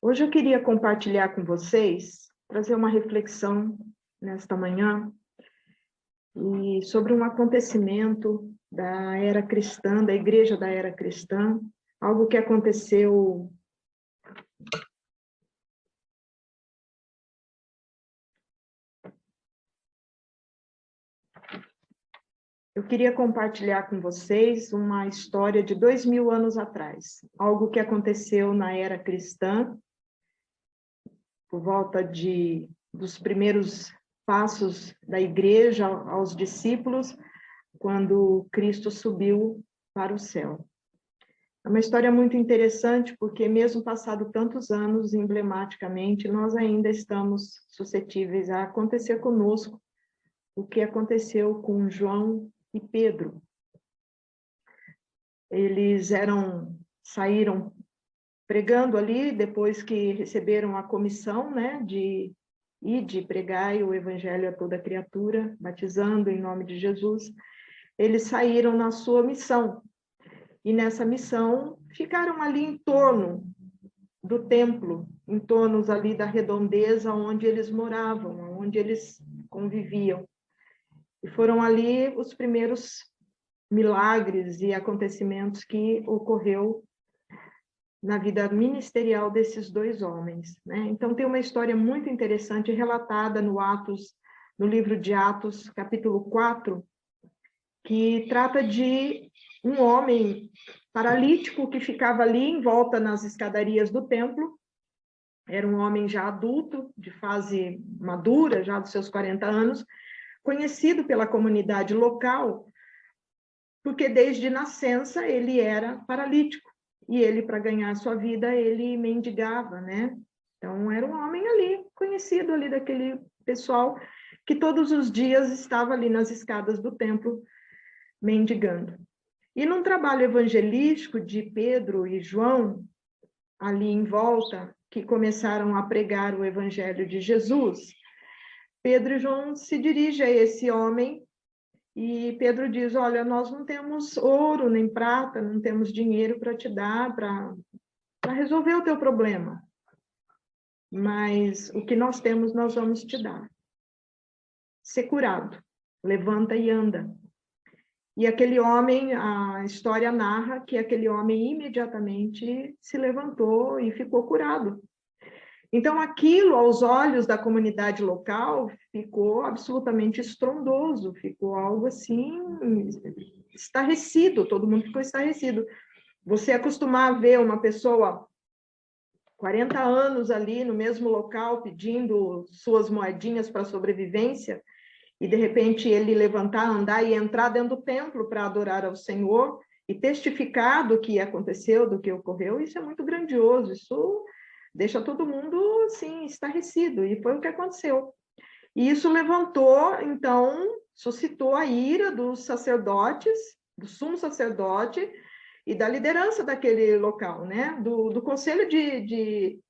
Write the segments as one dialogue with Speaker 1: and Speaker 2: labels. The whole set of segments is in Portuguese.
Speaker 1: Hoje eu queria compartilhar com vocês, trazer uma reflexão nesta manhã e sobre um acontecimento da era cristã, da igreja da era cristã, algo que aconteceu Eu queria compartilhar com vocês uma história de 2000 anos atrás, algo que aconteceu na era cristã, por volta dos primeiros passos da igreja aos discípulos, quando Cristo subiu para o céu. É uma história muito interessante, porque mesmo passado tantos anos, emblematicamente, nós ainda estamos suscetíveis a acontecer conosco o que aconteceu com João e Pedro. Eles saíram pregando ali, depois que receberam a comissão, né, de pregar o evangelho a toda criatura, batizando em nome de Jesus. Eles saíram na sua missão, e nessa missão ficaram ali em torno do templo, em torno ali da redondeza onde eles moravam, onde eles conviviam. E foram ali os primeiros milagres e acontecimentos que ocorreu na vida ministerial desses dois homens, né? Então tem uma história muito interessante relatada no livro de Atos, capítulo 4, que trata de um homem paralítico que ficava ali em volta nas escadarias do templo. Era um homem já adulto, de fase madura, já dos seus 40 anos, conhecido pela comunidade local, porque desde nascença ele era paralítico. E ele, para ganhar sua vida, ele mendigava, né? Então, era um homem ali, conhecido ali daquele pessoal que todos os dias estava ali nas escadas do templo, mendigando. E num trabalho evangelístico de Pedro e João, ali em volta, que começaram a pregar o evangelho de Jesus, Pedro e João se dirigem a esse homem e Pedro diz: olha, nós não temos ouro nem prata, não temos dinheiro para te dar, para resolver o teu problema. Mas o que nós temos, nós vamos te dar. Ser curado, levanta e anda. E aquele homem, a história narra que aquele homem imediatamente se levantou e ficou curado. Então, aquilo, aos olhos da comunidade local, ficou absolutamente estrondoso, ficou algo assim, estarrecido, todo mundo ficou estarrecido. Você acostumar a ver uma pessoa 40 anos ali no mesmo local, pedindo suas moedinhas para sobrevivência, e de repente ele levantar, andar e entrar dentro do templo para adorar ao Senhor, e testificar do que aconteceu, do que ocorreu, isso é muito grandioso, isso deixa todo mundo, assim, estarrecido, e foi o que aconteceu. E isso levantou, então, suscitou a ira dos sacerdotes, do sumo sacerdote e da liderança daquele local, né? Do conselho de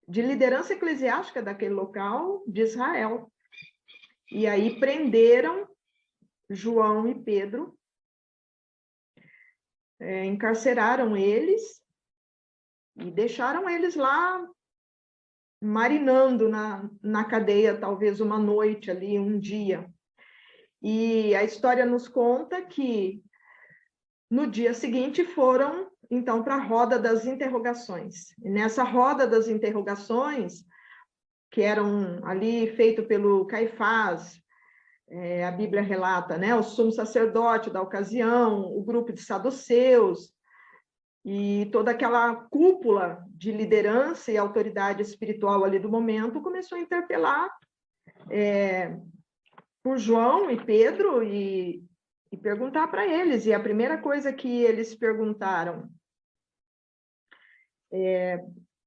Speaker 1: liderança eclesiástica daquele local de Israel. E aí prenderam João e Pedro, encarceraram eles e deixaram eles lá marinando na cadeia, talvez uma noite ali, um dia. E a história nos conta que no dia seguinte foram, então, para a roda das interrogações. E nessa roda das interrogações, que eram ali feito pelo Caifás, a Bíblia relata, né, o sumo sacerdote da ocasião, o grupo de saduceus, e toda aquela cúpula de liderança e autoridade espiritual ali do momento começou a interpelar por João e Pedro e perguntar para eles. E a primeira coisa que eles perguntaram...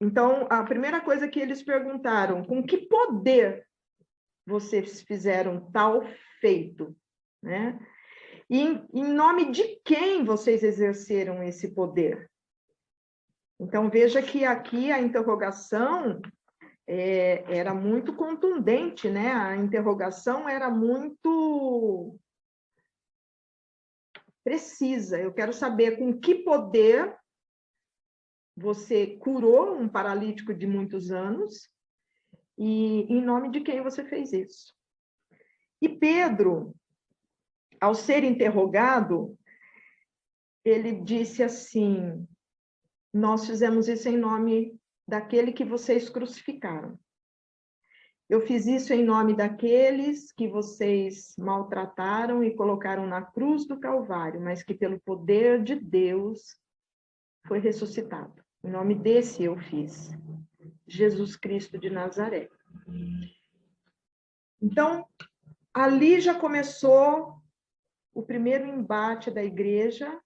Speaker 1: Então, a primeira coisa que eles perguntaram: com que poder vocês fizeram tal feito, né? E em nome de quem vocês exerceram esse poder? Então, veja que aqui a interrogação era muito contundente, né? A interrogação era muito precisa. Eu quero saber com que poder você curou um paralítico de muitos anos, e em nome de quem você fez isso? E Pedro, ao ser interrogado, ele disse assim: nós fizemos isso em nome daquele que vocês crucificaram. Eu fiz isso em nome daqueles que vocês maltrataram e colocaram na cruz do Calvário, mas que pelo poder de Deus foi ressuscitado. Em nome desse eu fiz, Jesus Cristo de Nazaré. Então, ali já começou o primeiro embate da igreja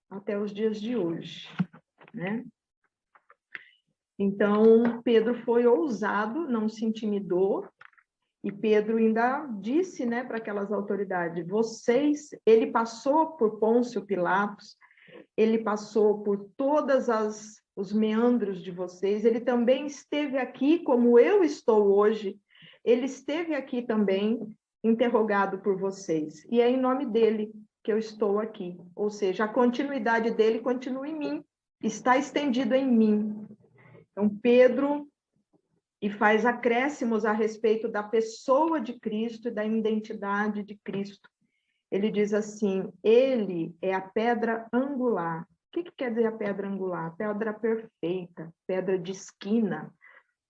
Speaker 1: até os dias de hoje, né? Então, Pedro foi ousado, não se intimidou, e Pedro ainda disse, né, para aquelas autoridades, ele passou por Pôncio Pilatos, ele passou por os meandros de vocês, ele também esteve aqui como eu estou hoje, ele esteve aqui também interrogado por vocês, e é em nome dele que eu estou aqui, ou seja, a continuidade dele continua em mim, está estendido em mim. Então, Pedro e faz acréscimos a respeito da pessoa de Cristo e da identidade de Cristo. Ele diz assim, ele é a pedra angular. O que quer dizer a pedra angular? Pedra perfeita, pedra de esquina,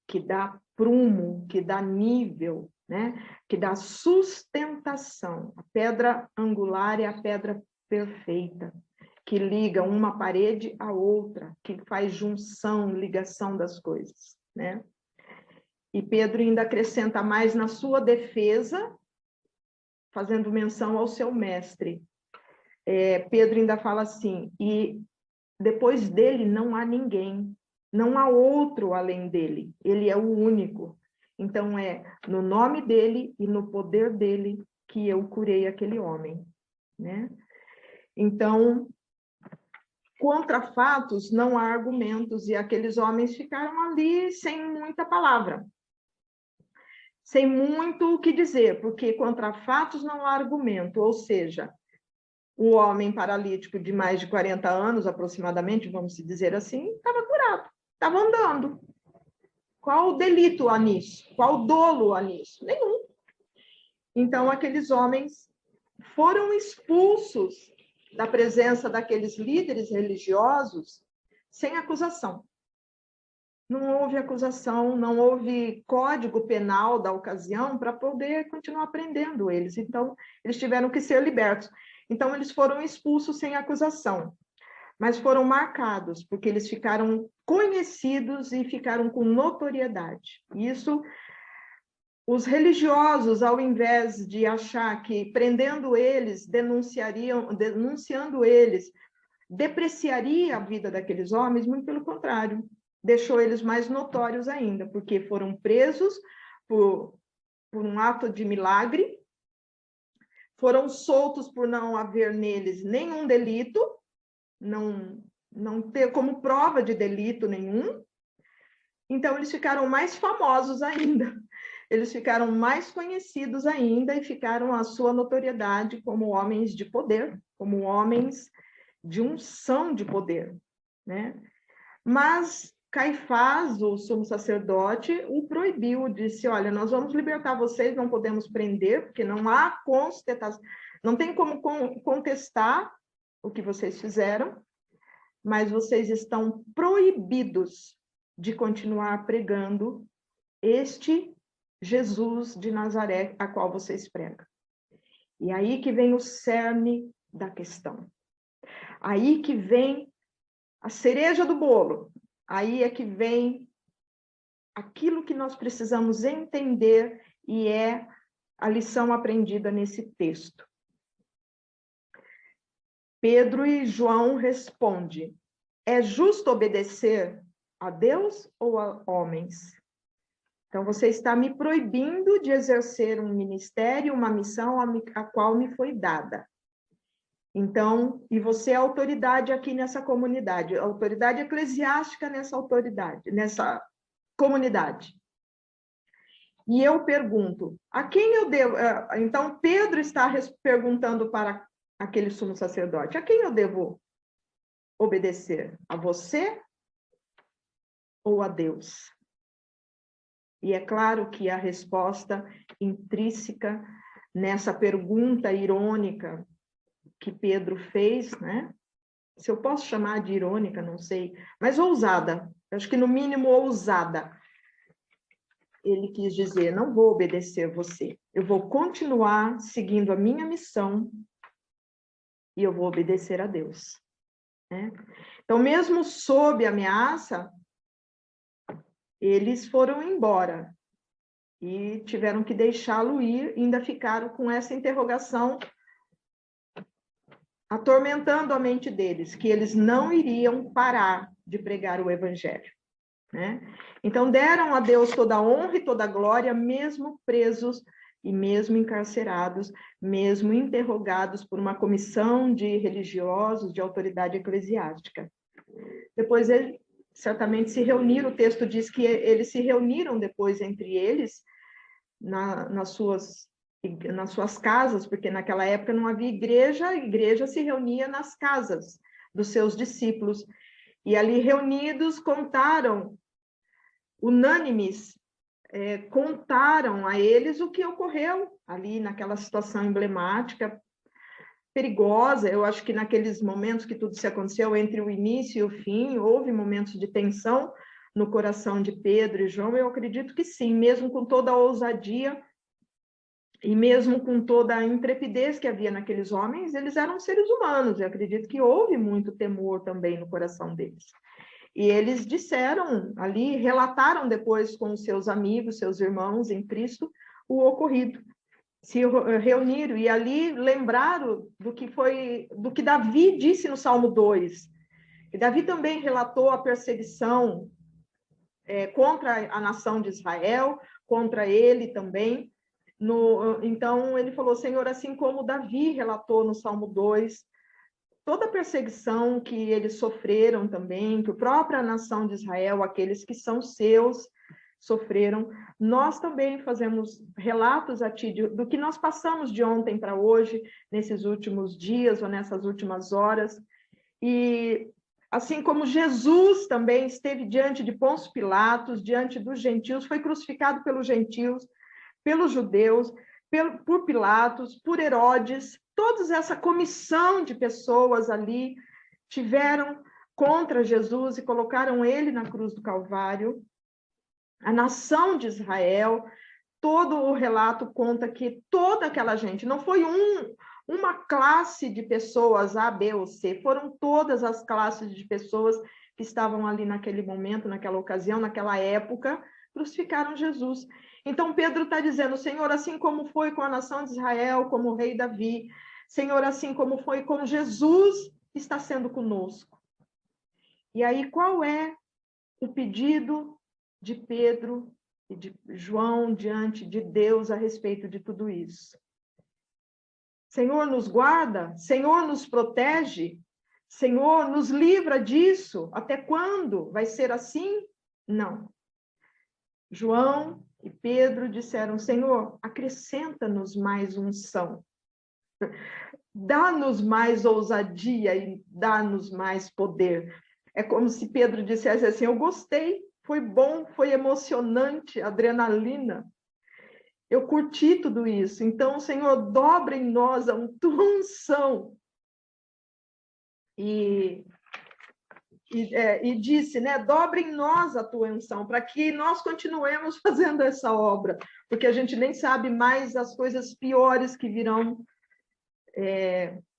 Speaker 1: que dá prumo, que dá nível, né? Que dá sustentação. A pedra angular é a pedra perfeita, que liga uma parede à outra, que faz junção, ligação das coisas, né? E Pedro ainda acrescenta mais na sua defesa, fazendo menção ao seu mestre. Pedro ainda fala assim, e depois dele não há ninguém, não há outro além dele, ele é o único. Então é no nome dele e no poder dele que eu curei aquele homem, né? Então, contra fatos não há argumentos, e aqueles homens ficaram ali sem muita palavra, sem muito o que dizer, porque contra fatos não há argumento, ou seja, o homem paralítico de mais de 40 anos, aproximadamente, vamos dizer assim, estava curado, estava andando. Qual o delito há nisso? Qual o dolo há nisso? Nenhum. Então, aqueles homens foram expulsos da presença daqueles líderes religiosos sem acusação. Não houve acusação, não houve código penal da ocasião para poder continuar prendendo eles. Então, eles tiveram que ser libertos. Então, eles foram expulsos sem acusação, mas foram marcados, porque eles ficaram conhecidos e ficaram com notoriedade. Isso, os religiosos, ao invés de achar que prendendo eles, denunciando eles, depreciaria a vida daqueles homens, muito pelo contrário, deixou eles mais notórios ainda, porque foram presos por um ato de milagre, foram soltos por não haver neles nenhum delito, não ter como prova de delito nenhum. Então, eles ficaram mais famosos ainda, eles ficaram mais conhecidos ainda e ficaram a sua notoriedade como homens de poder, como homens de unção de poder, né? Mas Caifás, o sumo sacerdote, o proibiu, disse, olha, nós vamos libertar vocês, não podemos prender, porque não há constatação, não tem como contestar o que vocês fizeram, mas vocês estão proibidos de continuar pregando este Jesus de Nazaré, a qual vocês pregam. E aí que vem o cerne da questão. Aí que vem a cereja do bolo. Aí é que vem aquilo que nós precisamos entender e é a lição aprendida nesse texto. Pedro e João respondem, é justo obedecer a Deus ou a homens? Então, você está me proibindo de exercer um ministério, uma missão a qual me foi dada. Então, e você é autoridade aqui nessa comunidade, autoridade eclesiástica nessa comunidade. E eu pergunto, a quem eu devo... Então, Pedro está perguntando para aquele sumo sacerdote, a quem eu devo obedecer? A você ou a Deus? E é claro que a resposta intrínseca nessa pergunta irônica que Pedro fez, né? Se eu posso chamar de irônica, não sei, mas ousada, acho que no mínimo ousada. Ele quis dizer, não vou obedecer você, eu vou continuar seguindo a minha missão e eu vou obedecer a Deus. Né? Então, mesmo sob ameaça, eles foram embora e tiveram que deixá-lo ir, e ainda ficaram com essa interrogação atormentando a mente deles, que eles não iriam parar de pregar o evangelho. Né? Então, deram a Deus toda a honra e toda a glória, mesmo presos e mesmo encarcerados, mesmo interrogados por uma comissão de religiosos, de autoridade eclesiástica. Depois, eles certamente se reuniram, o texto diz que eles se reuniram depois entre eles, nas suas casas, porque naquela época não havia igreja, a igreja se reunia nas casas dos seus discípulos, e ali reunidos contaram, unânimes, contaram a eles o que ocorreu ali naquela situação emblemática, perigosa. Eu acho que naqueles momentos que tudo se aconteceu, entre o início e o fim, houve momentos de tensão no coração de Pedro e João. Eu acredito que sim, mesmo com toda a ousadia e mesmo com toda a intrepidez que havia naqueles homens, eles eram seres humanos. Eu acredito que houve muito temor também no coração deles. E eles disseram ali, relataram depois com os seus amigos, seus irmãos em Cristo, o ocorrido. Se reuniram e ali lembraram do que Davi disse no Salmo 2. E Davi também relatou a perseguição contra a nação de Israel, contra ele também. Então, ele falou, Senhor, assim como Davi relatou no Salmo 2, toda a perseguição que eles sofreram também, que a própria nação de Israel, aqueles que são seus, sofreram, nós também fazemos relatos a ti do que nós passamos de ontem para hoje, nesses últimos dias ou nessas últimas horas. E assim como Jesus também esteve diante de Pôncio Pilatos, diante dos gentios, foi crucificado pelos gentios, pelos judeus, por Pilatos, por Herodes, toda essa comissão de pessoas ali tiveram contra Jesus e colocaram ele na cruz do Calvário. A nação de Israel, todo o relato conta que toda aquela gente, não foi uma classe de pessoas, A, B ou C, foram todas as classes de pessoas que estavam ali naquele momento, naquela ocasião, naquela época, crucificaram Jesus. Então, Pedro está dizendo, Senhor, assim como foi com a nação de Israel, como o rei Davi, Senhor, assim como foi com Jesus, está sendo conosco. E aí, qual é o pedido de Pedro e de João diante de Deus a respeito de tudo isso? Senhor, nos guarda, Senhor, nos protege, Senhor, nos livra disso. Até quando? Vai ser assim? Não. João e Pedro disseram, Senhor, acrescenta-nos mais unção. Dá-nos mais ousadia e dá-nos mais poder. É como se Pedro dissesse assim, eu gostei, foi bom, foi emocionante, adrenalina. Eu curti tudo isso. Então, Senhor, dobra em nós a tua unção. E disse, né, dobra em nós a tua unção, para que nós continuemos fazendo essa obra, porque a gente nem sabe mais as coisas piores que virão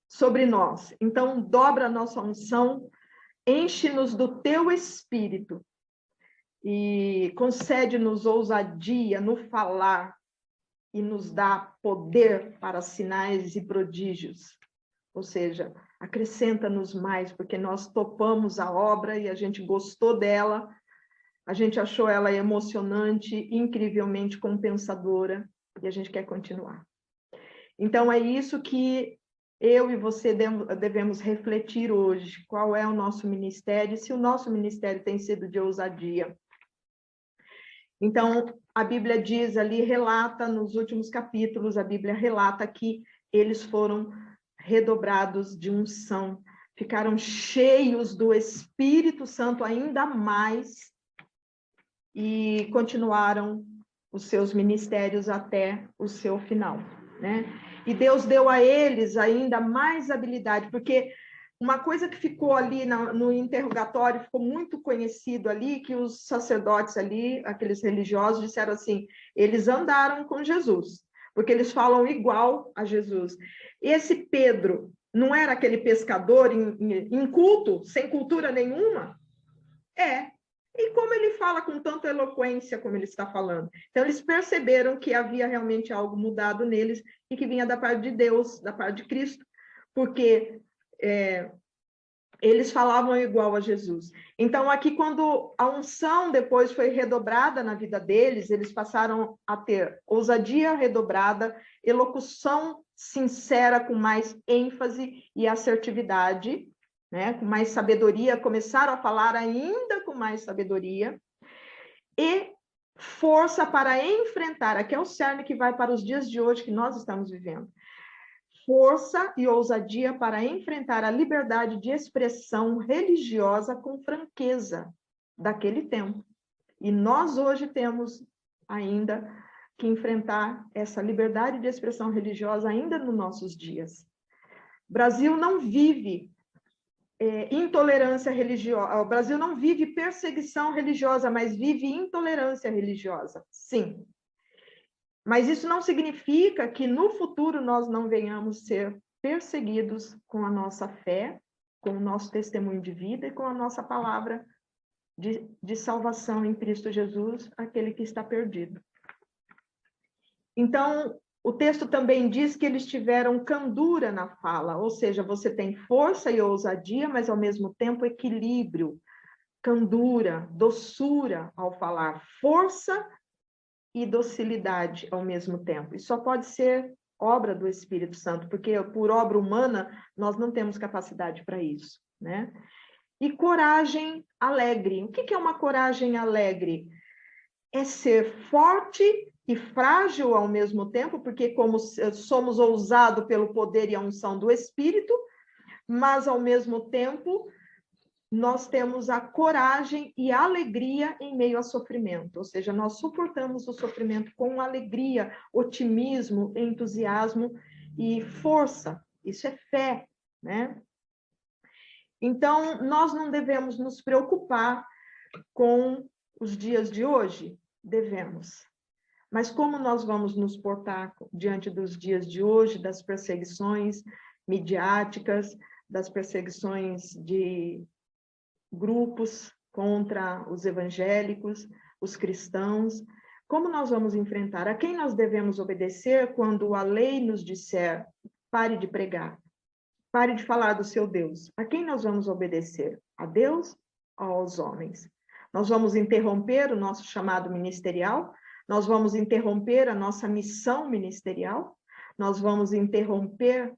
Speaker 1: sobre nós. Então, dobra a nossa unção, enche-nos do teu espírito e concede-nos ousadia no falar e nos dá poder para sinais e prodígios. Ou seja, acrescenta-nos mais, porque nós topamos a obra e a gente gostou dela, a gente achou ela emocionante, incrivelmente compensadora, e a gente quer continuar. Então, é isso que eu e você devemos refletir hoje. Qual é o nosso ministério? E se o nosso ministério tem sido de ousadia. Então, a Bíblia diz ali, relata nos últimos capítulos, a Bíblia relata que eles foram redobrados de unção, ficaram cheios do Espírito Santo ainda mais, e continuaram os seus ministérios até o seu final, né? E Deus deu a eles ainda mais habilidade, porque uma coisa que ficou ali no interrogatório, ficou muito conhecido ali, que os sacerdotes ali, aqueles religiosos, disseram assim, eles andaram com Jesus, porque eles falam igual a Jesus. Esse Pedro não era aquele pescador inculto, sem cultura nenhuma? E como ele fala com tanta eloquência como ele está falando? Então, eles perceberam que havia realmente algo mudado neles e que vinha da parte de Deus, da parte de Cristo, porque eles falavam igual a Jesus. Então, aqui, quando a unção depois foi redobrada na vida deles, eles passaram a ter ousadia redobrada, elocução sincera, com mais ênfase e assertividade, né? Com mais sabedoria, começaram a falar ainda com mais sabedoria, e força para enfrentar, aqui é o cerne que vai para os dias de hoje que nós estamos vivendo, força e ousadia para enfrentar a liberdade de expressão religiosa com franqueza daquele tempo. E nós hoje temos ainda que enfrentar essa liberdade de expressão religiosa ainda nos nossos dias. O Brasil não vive intolerância religiosa, o Brasil não vive perseguição religiosa, mas vive intolerância religiosa, sim. Mas isso não significa que no futuro nós não venhamos ser perseguidos com a nossa fé, com o nosso testemunho de vida e com a nossa palavra de salvação em Cristo Jesus, aquele que está perdido. Então, o texto também diz que eles tiveram candura na fala, ou seja, você tem força e ousadia, mas ao mesmo tempo equilíbrio, candura, doçura ao falar, força e docilidade ao mesmo tempo. E só pode ser obra do Espírito Santo, porque por obra humana nós não temos capacidade para isso, né? E coragem alegre. O que é uma coragem alegre? É ser forte e frágil ao mesmo tempo, porque como somos ousados pelo poder e a unção do Espírito, mas ao mesmo tempo nós temos a coragem e a alegria em meio ao sofrimento, ou seja, nós suportamos o sofrimento com alegria, otimismo, entusiasmo e força. Isso é fé, né? Então, nós não devemos nos preocupar com os dias de hoje? Devemos. Mas como nós vamos nos portar diante dos dias de hoje, das perseguições midiáticas, das perseguições de grupos contra os evangélicos, os cristãos? Como nós vamos enfrentar? A quem nós devemos obedecer quando a lei nos disser pare de pregar, pare de falar do seu Deus? A quem nós vamos obedecer? A Deus ou aos homens? Nós vamos interromper o nosso chamado ministerial? Nós vamos interromper a nossa missão ministerial? Nós vamos interromper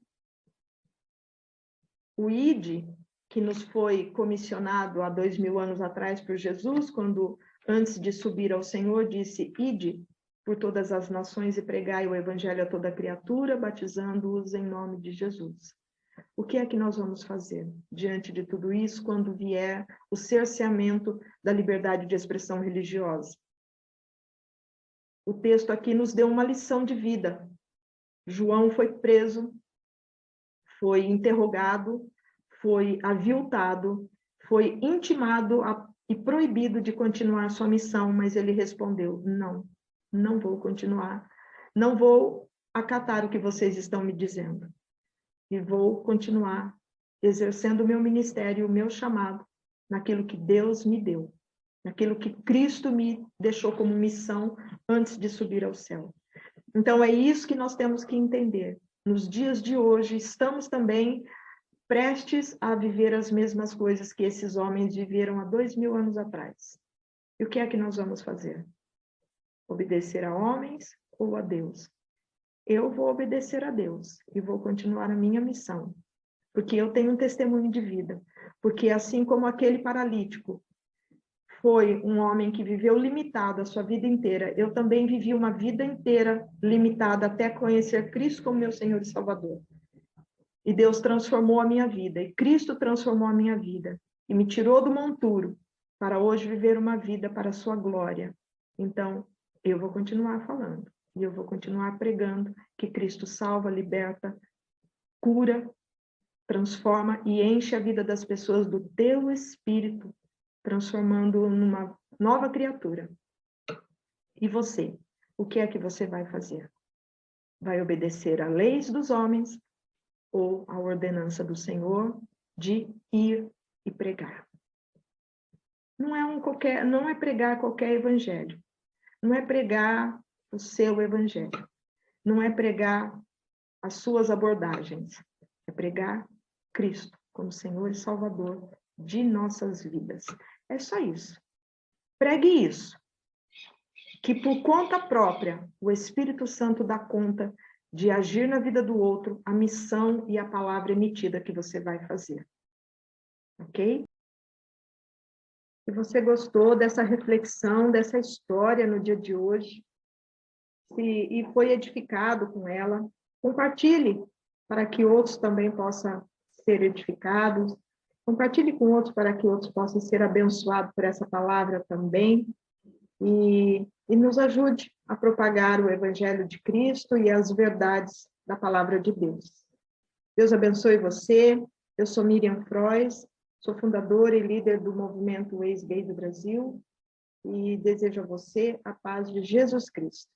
Speaker 1: o ID, que nos foi comissionado há 2000 anos atrás por Jesus, quando, antes de subir ao Senhor, disse, ide por todas as nações e pregai o evangelho a toda criatura, batizando-os em nome de Jesus. O que é que nós vamos fazer diante de tudo isso, quando vier o cerceamento da liberdade de expressão religiosa? O texto aqui nos deu uma lição de vida. João foi preso, foi interrogado, foi aviltado, foi intimado e proibido de continuar sua missão, mas ele respondeu, não, não vou continuar, não vou acatar o que vocês estão me dizendo, e vou continuar exercendo o meu ministério, o meu chamado, naquilo que Deus me deu, naquilo que Cristo me deixou como missão antes de subir ao céu. Então, é isso que nós temos que entender. Nos dias de hoje, estamos também prestes a viver as mesmas coisas que esses homens viveram há 2000 anos atrás. E o que é que nós vamos fazer? Obedecer a homens ou a Deus? Eu vou obedecer a Deus e vou continuar a minha missão, porque eu tenho um testemunho de vida, porque assim como aquele paralítico foi um homem que viveu limitado a sua vida inteira, eu também vivi uma vida inteira limitada até conhecer Cristo como meu Senhor e Salvador. E Deus transformou a minha vida, e Cristo transformou a minha vida, e me tirou do monturo, para hoje viver uma vida para a sua glória, Então, eu vou continuar falando, e eu vou continuar pregando que Cristo salva, liberta, cura, transforma e enche a vida das pessoas do teu espírito, transformando numa nova criatura. E você? O que é que você vai fazer? Vai obedecer às leis dos homens ou à ordenança do Senhor de ir e pregar? Não é pregar qualquer evangelho. Não é pregar o seu evangelho. Não é pregar as suas abordagens. É pregar Cristo como Senhor e Salvador de nossas vidas. É só isso. Pregue isso. Que por conta própria, o Espírito Santo dá conta de agir na vida do outro a missão e a palavra emitida que você vai fazer. Ok? Se você gostou dessa reflexão, dessa história no dia de hoje, e foi edificado com ela, compartilhe para que outros também possam ser edificados. Compartilhe com outros para que outros possam ser abençoados por essa palavra também. E nos ajude a propagar o Evangelho de Cristo e as verdades da palavra de Deus. Deus abençoe você. Eu sou Miriam Frois, sou fundadora e líder do movimento Ex-Gay do Brasil e desejo a você a paz de Jesus Cristo.